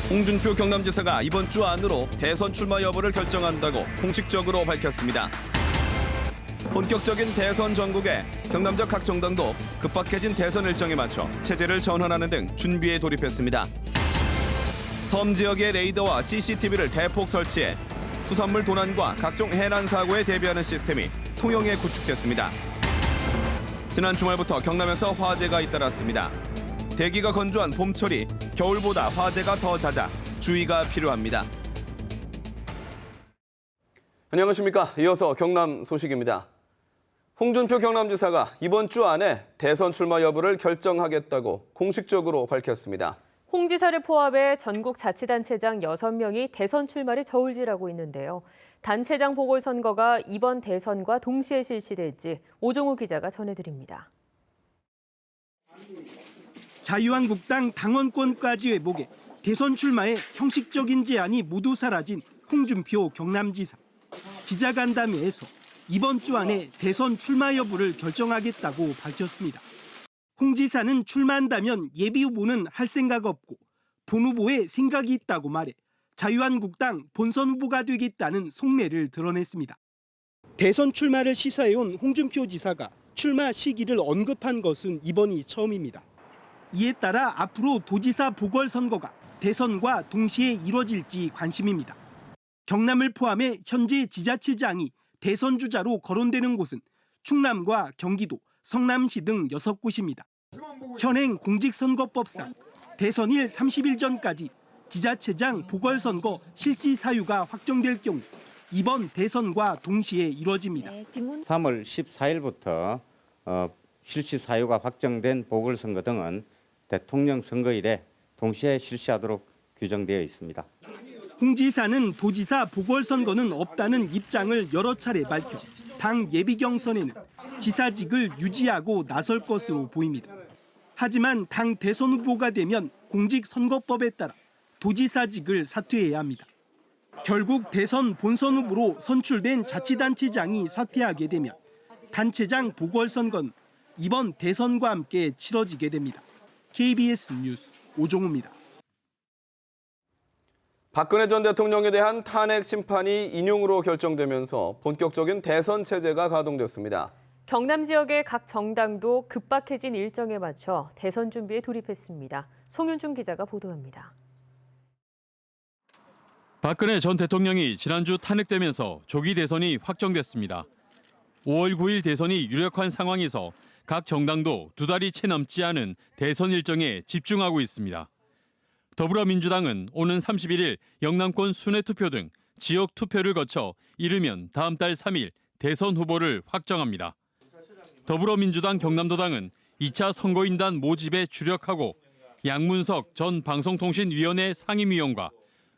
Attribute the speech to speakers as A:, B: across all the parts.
A: 홍준표 경남지사가 이번 주 안으로 대선 출마 여부를 결정한다고 공식적으로 밝혔습니다. 본격적인 대선 전국에 경남적 각 정당도 급박해진 대선 일정에 맞춰 체제를 전환하는 등 준비에 돌입했습니다. 섬 지역의 레이더와 CCTV를 대폭 설치해 수산물 도난과 각종 해난 사고에 대비하는 시스템이 통영에 구축됐습니다. 지난 주말부터 경남에서 화재가 잇따랐습니다. 대기가 건조한 봄철이 겨울보다 화재가 더 잦아 주의가 필요합니다. 안녕하십니까. 이어서 경남 소식입니다. 홍준표 경남지사가 이번 주 안에 대선 출마 여부를 결정하겠다고 공식적으로 밝혔습니다.
B: 홍 지사를 포함해 전국 자치단체장 6명이 대선 출마를 저울질하고 있는데요. 단체장 보궐선거가 이번 대선과 동시에 실시될지 오종우 기자가 전해드립니다.
C: 자유한국당 당원권까지 회복해 대선 출마의 형식적인 제한이 모두 사라진 홍준표 경남지사. 기자간담회에서 이번 주 안에 대선 출마 여부를 결정하겠다고 밝혔습니다. 홍 지사는 출마한다면 예비 후보는 할 생각 없고 본 후보에 생각이 있다고 말해 자유한국당 본선 후보가 되겠다는 속내를 드러냈습니다. 대선 출마를 시사해온 홍준표 지사가 출마 시기를 언급한 것은 이번이 처음입니다. 이에 따라 앞으로 도지사 보궐선거가 대선과 동시에 이뤄질지 관심입니다. 경남을 포함해 현재 지자체장이 대선 주자로 거론되는 곳은 충남과 경기도, 성남시 등 6곳입니다. 현행 공직선거법상 대선일 30일 전까지 지자체장 보궐선거 실시 사유가 확정될 경우 이번 대선과 동시에 이뤄집니다.
D: 3월 14일부터 실시 사유가 확정된 보궐선거 등은 대통령 선거일에 동시에 실시하도록 규정되어 있습니다.
C: 홍 지사는 도지사 보궐선거는 없다는 입장을 여러 차례 밝혀 당 예비 경선에는 지사직을 유지하고 나설 것으로 보입니다. 하지만 당 대선 후보가 되면 공직선거법에 따라 도지사직을 사퇴해야 합니다. 결국 대선 본선 후보로 선출된 자치단체장이 사퇴하게 되면 단체장 보궐선거는 이번 대선과 함께 치러지게 됩니다. KBS 뉴스 오종우입니다.
A: 박근혜 전 대통령에 대한 탄핵 심판이 인용으로 결정되면서 본격적인 대선 체제가 가동됐습니다.
B: 경남 지역의 각 정당도 급박해진 일정에 맞춰 대선 준비에 돌입했습니다. 송윤중 기자가 보도합니다.
E: 박근혜 전 대통령이 지난주 탄핵되면서 조기 대선이 확정됐습니다. 5월 9일 대선이 유력한 상황에서 각 정당도 2달이 채 넘지 않은 대선 일정에 집중하고 있습니다. 더불어민주당은 오는 31일 영남권 순회투표 등 지역 투표를 거쳐 이르면 다음 달 3일 대선 후보를 확정합니다. 더불어민주당 경남도당은 2차 선거인단 모집에 주력하고 양문석 전 방송통신위원회 상임위원과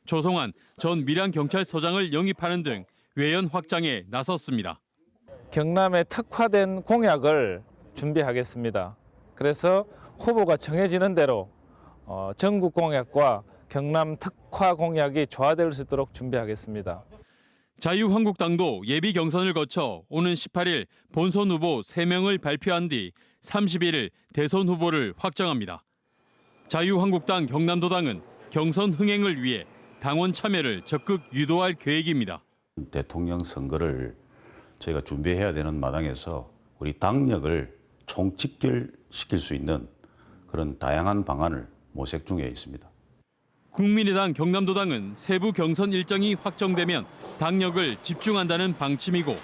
E: 조성환 전 밀양경찰서장을 영입하는 등 외연 확장에 나섰습니다.
F: 경남에 특화된 공약을 준비하겠습니다. 그래서 후보가 정해지는 대로 전국 공약과 경남 특화 공약이 조화될 수 있도록 준비하겠습니다.
E: 자유한국당도 예비 경선을 거쳐 오는 18일 본선 후보 3명을 발표한 뒤 31일 대선 후보를 확정합니다. 자유한국당 경남도당은 경선 흥행을 위해 당원 참여를 적극 유도할 계획입니다.
G: 대통령 선거를 저희가 준비해야 되는 마당에서 우리 당력을 총집결시킬 수 있는 그런 다양한 방안을 모색 중에 있습니다.
E: 국민의당 경남도당은 세부 경선 일정이 확정되면 당력을 집중한다는 방침이고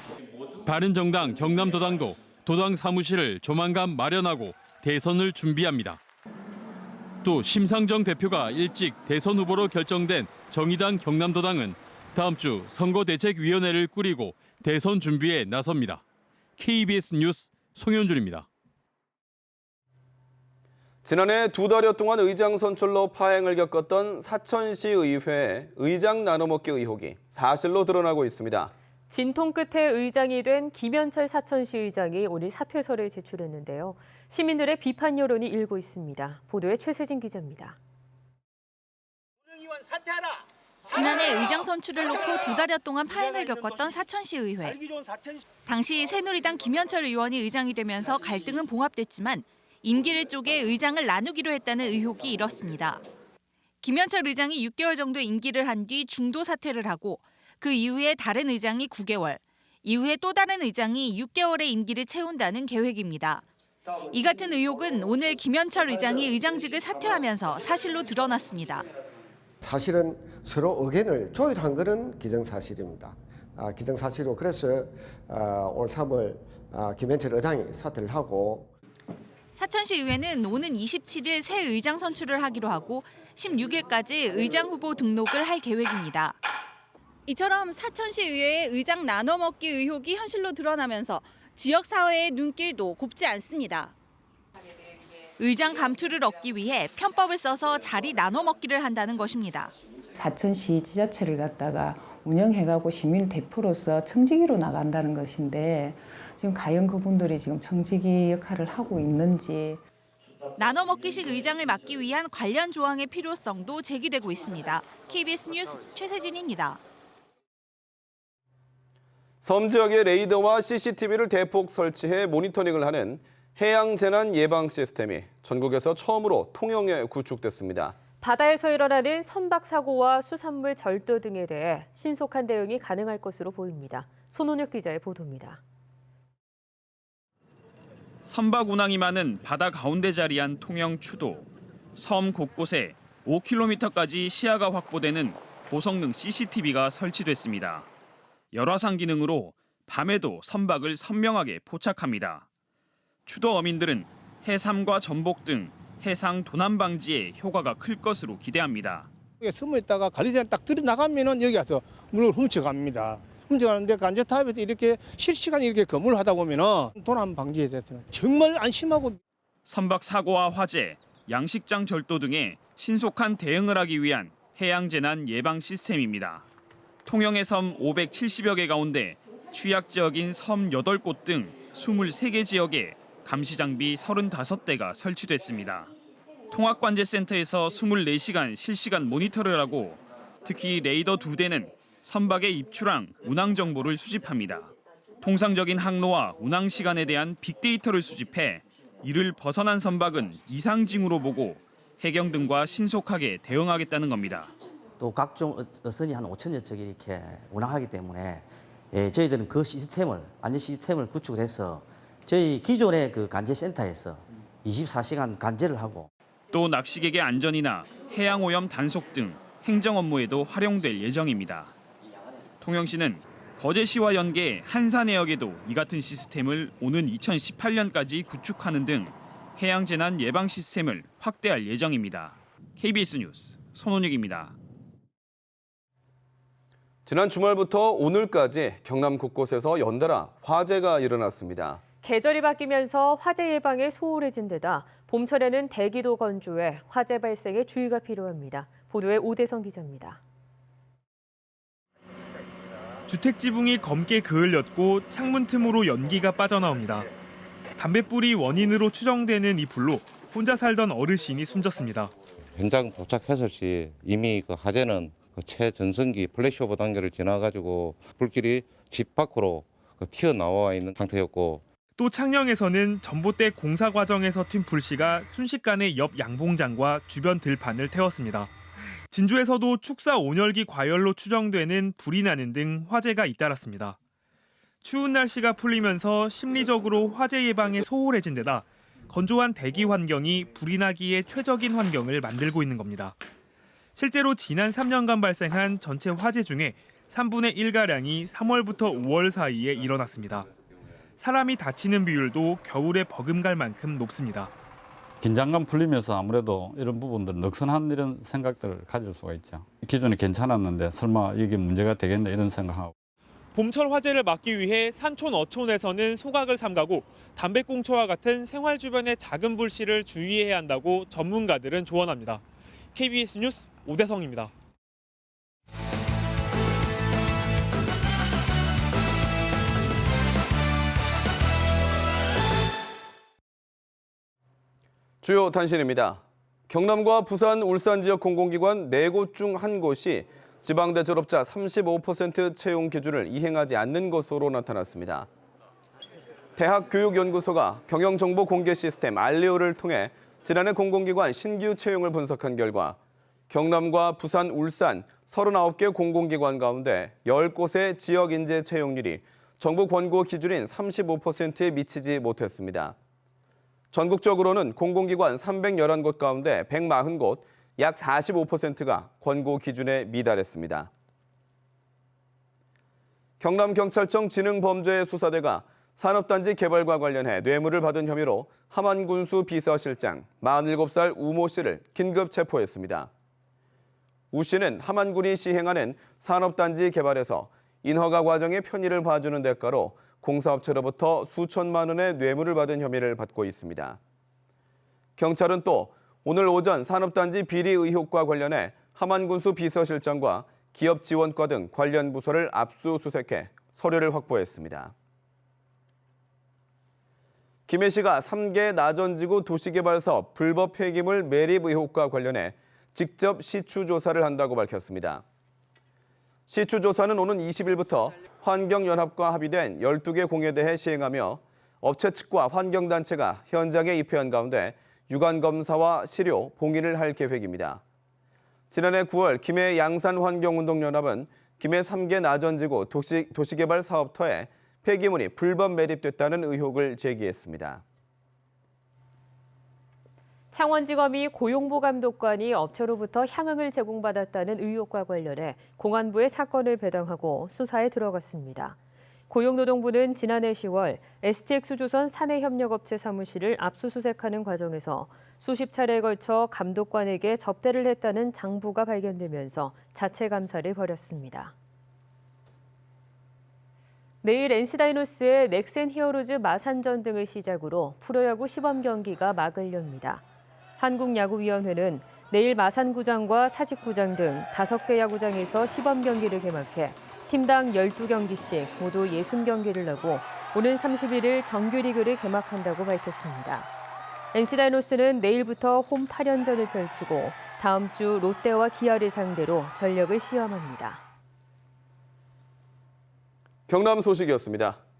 E: 바른정당 경남도당도 도당 사무실을 조만간 마련하고 대선을 준비합니다. 또 심상정 대표가 일찍 대선 후보로 결정된 정의당 경남도당은 다음 주 선거대책위원회를 꾸리고 대선 준비에 나섭니다. KBS 뉴스 송현준입니다.
A: 지난해 2달여 동안 의장 선출로 파행을 겪었던 사천시 의회 의장 나눠먹기 의혹이 사실로 드러나고 있습니다.
B: 진통 끝에 의장이 된 김현철 사천시 의장이 오늘 사퇴서를 제출했는데요. 시민들의 비판 여론이 일고 있습니다. 보도에 최세진 기자입니다.
H: 지난해 의장 선출을 놓고 2달여 동안 파행을 겪었던 사천시 의회. 당시 새누리당 김현철 의원이 의장이 되면서 갈등은 봉합됐지만 임기를 쪼개 의장을 나누기로 했다는 의혹이 일었습니다. 김현철 의장이 6개월 정도 임기를 한 뒤 중도 사퇴를 하고 그 이후에 다른 의장이 9개월, 이후에 또 다른 의장이 6개월의 임기를 채운다는 계획입니다. 이 같은 의혹은 오늘 김현철 의장이 의장직을 사퇴하면서 사실로 드러났습니다.
I: 사실은 서로 의견을 조율한 것은 기정사실입니다. 기정사실로 그래서 올 3월 김현철 의장이 사퇴를 하고
H: 사천시 의회는 오는 27일 새 의장 선출을 하기로 하고 16일까지 의장 후보 등록을 할 계획입니다.
J: 이처럼 사천시 의회의 의장 나눠먹기 의혹이 현실로 드러나면서 지역사회의 눈길도 곱지 않습니다.
H: 의장 감투를 얻기 위해 편법을 써서 자리 나눠먹기를 한다는 것입니다.
K: 사천시 지자체를 갖다가 운영해가고 시민 대표로서 청지기로 나간다는 것인데 지금 과연 그분들이 지금 청지기 역할을 하고 있는지.
H: 나눠먹기식 의장을 막기 위한 관련 조항의 필요성도 제기되고 있습니다. KBS 뉴스 최세진입니다.
A: 섬 지역의 레이더와 CCTV를 대폭 설치해 모니터링을 하는 해양 재난 예방 시스템이 전국에서 처음으로 통영에 구축됐습니다.
B: 바다에서 일어나는 선박 사고와 수산물 절도 등에 대해 신속한 대응이 가능할 것으로 보입니다. 손원혁 기자의 보도입니다.
L: 선박 운항이 많은 바다 가운데 자리한 통영 추도. 섬 곳곳에 5km까지 시야가 확보되는 고성능 CCTV가 설치됐습니다. 열화상 기능으로 밤에도 선박을 선명하게 포착합니다. 추도 어민들은 해삼과 전복 등 해상 도난 방지에 효과가 클 것으로 기대합니다.
M: 숨어 있다가 관리자는 딱 들이나가면은 여기 와서 물을 훔쳐갑니다. 훔쳐가는데 간제탑에서 이렇게 실시간 이렇게 근무를 하다 보면은 도난 방지에 대해서는 정말 안심하고.
L: 선박 사고와 화재, 양식장 절도 등에 신속한 대응을 하기 위한 해양 재난 예방 시스템입니다. 통영의 섬 570여 개 가운데 취약 지역인 섬 8곳 등 23개 지역에 감시 장비 35대가 설치됐습니다. 통합관제센터에서 24시간 실시간 모니터를 하고 특히 레이더 2대는 선박의 입출항, 운항 정보를 수집합니다. 통상적인 항로와 운항 시간에 대한 빅데이터를 수집해 이를 벗어난 선박은 이상징후로 보고 해경 등과 신속하게 대응하겠다는 겁니다.
N: 또 각종 어선이 한 5천여 척 이렇게 운항하기 때문에 저희들은 그 시스템을 안전 시스템을 구축을 해서 저희 기존의 그 간제센터에서 24시간 간제를 하고
L: 또 낚시객의 안전이나 해양 오염 단속 등 행정 업무에도 활용될 예정입니다. 통영시는 거제시와 연계 한산해역에도 이 같은 시스템을 오는 2018년까지 구축하는 등 해양 재난 예방 시스템을 확대할 예정입니다. KBS 뉴스 손원익입니다.
A: 지난 주말부터 오늘까지 경남 곳곳에서 연달아 화재가 일어났습니다.
B: 계절이 바뀌면서 화재 예방에 소홀해진 데다 봄철에는 대기도 건조해 화재 발생에 주의가 필요합니다. 보도에 오대성 기자입니다.
O: 주택 지붕이 검게 그을렸고 창문 틈으로 연기가 빠져나옵니다. 담뱃불이 원인으로 추정되는 이 불로 혼자 살던 어르신이 숨졌습니다.
P: 현장 도착해서지 이미 그 화재는 최전성기 플래시오버 단계를 지나가지고 불길이 집 밖으로 튀어나와 있는 상태였고
O: 또 창녕에서는 전봇대 공사 과정에서 튄 불씨가 순식간에 옆 양봉장과 주변 들판을 태웠습니다. 진주에서도 축사 온열기 과열로 추정되는 불이 나는 등 화재가 잇따랐습니다. 추운 날씨가 풀리면서 심리적으로 화재 예방에 소홀해진 데다 건조한 대기 환경이 불이 나기에 최적인 환경을 만들고 있는 겁니다. 실제로 지난 3년간 발생한 전체 화재 중에 3분의 1가량이 3월부터 5월 사이에 일어났습니다. 사람이 다치는 비율도 겨울에 버금갈 만큼 높습니다.
Q: 긴장감 풀리면서 아무래도 이런 부분들 넉선한 이런 생각들을 가질 수가 있죠. 기존에 괜찮았는데 설마 이게 문제가 되겠나 이런 생각하고.
O: 봄철 화재를 막기 위해 산촌 어촌에서는 소각을 삼가고 담배꽁초와 같은 생활 주변의 작은 불씨를 주의해야 한다고 전문가들은 조언합니다. KBS 뉴스 오대성입니다.
A: 주요 단신입니다. 경남과 부산, 울산 지역 공공기관 4곳 중 1곳이 지방대 졸업자 35% 채용 기준을 이행하지 않는 것으로 나타났습니다. 대학교육연구소가 경영정보 공개 시스템 알리오를 통해 지난해 공공기관 신규 채용을 분석한 결과 경남과 부산, 울산 39개 공공기관 가운데 10곳의 지역 인재 채용률이 정부 권고 기준인 35%에 미치지 못했습니다. 전국적으로는 공공기관 311곳 가운데 140곳, 약 45%가 권고 기준에 미달했습니다. 경남경찰청 지능범죄수사대가 산업단지 개발과 관련해 뇌물을 받은 혐의로 함안군수 비서실장 47살 우모 씨를 긴급 체포했습니다. 우 씨는 함안군이 시행하는 산업단지 개발에서 인허가 과정의 편의를 봐주는 대가로 공사업체로부터 수천만 원의 뇌물을 받은 혐의를 받고 있습니다. 경찰은 또 오늘 오전 산업단지 비리 의혹과 관련해 함안군수 비서실장과 기업지원과 등 관련 부서를 압수수색해 서류를 확보했습니다. 김해 씨가 3개 나전지구 도시개발사업 불법 폐기물 매립 의혹과 관련해 직접 시추조사를 한다고 밝혔습니다. 시추조사는 오는 20일부터 환경연합과 합의된 12개 공에 대해 시행하며 업체 측과 환경단체가 현장에 입회한 가운데 유관검사와 시료, 봉인을 할 계획입니다. 지난해 9월 김해 양산환경운동연합은 김해 3개 나전지구 도시개발 사업터에 폐기물이 불법 매립됐다는 의혹을 제기했습니다.
B: 창원지검이 고용보 감독관이 업체로부터 향응을 제공받았다는 의혹과 관련해 공안부에 사건을 배당하고 수사에 들어갔습니다. 고용노동부는 지난해 10월 STX조선 사내협력업체 사무실을 압수수색하는 과정에서 수십 차례에 걸쳐 감독관에게 접대를 했다는 장부가 발견되면서 자체 감사를 벌였습니다. 내일 NC다이노스의 넥센 히어로즈 마산전 등을 시작으로 프로야구 시범 경기가 막을 엽니다. 한국야구위원회는 내일 마산구장과 사직구장 등 5개 야구장에서 시범 경기를 개막해 팀당 12경기씩 모두 60경기를 하고 오는 31일 정규리그를 개막한다고 밝혔습니다. NC다이노스는 내일부터 홈 8연전을 펼치고 다음 주 롯데와 기아를 상대로 전력을 시험합니다.
A: 경남 소식이었습니다.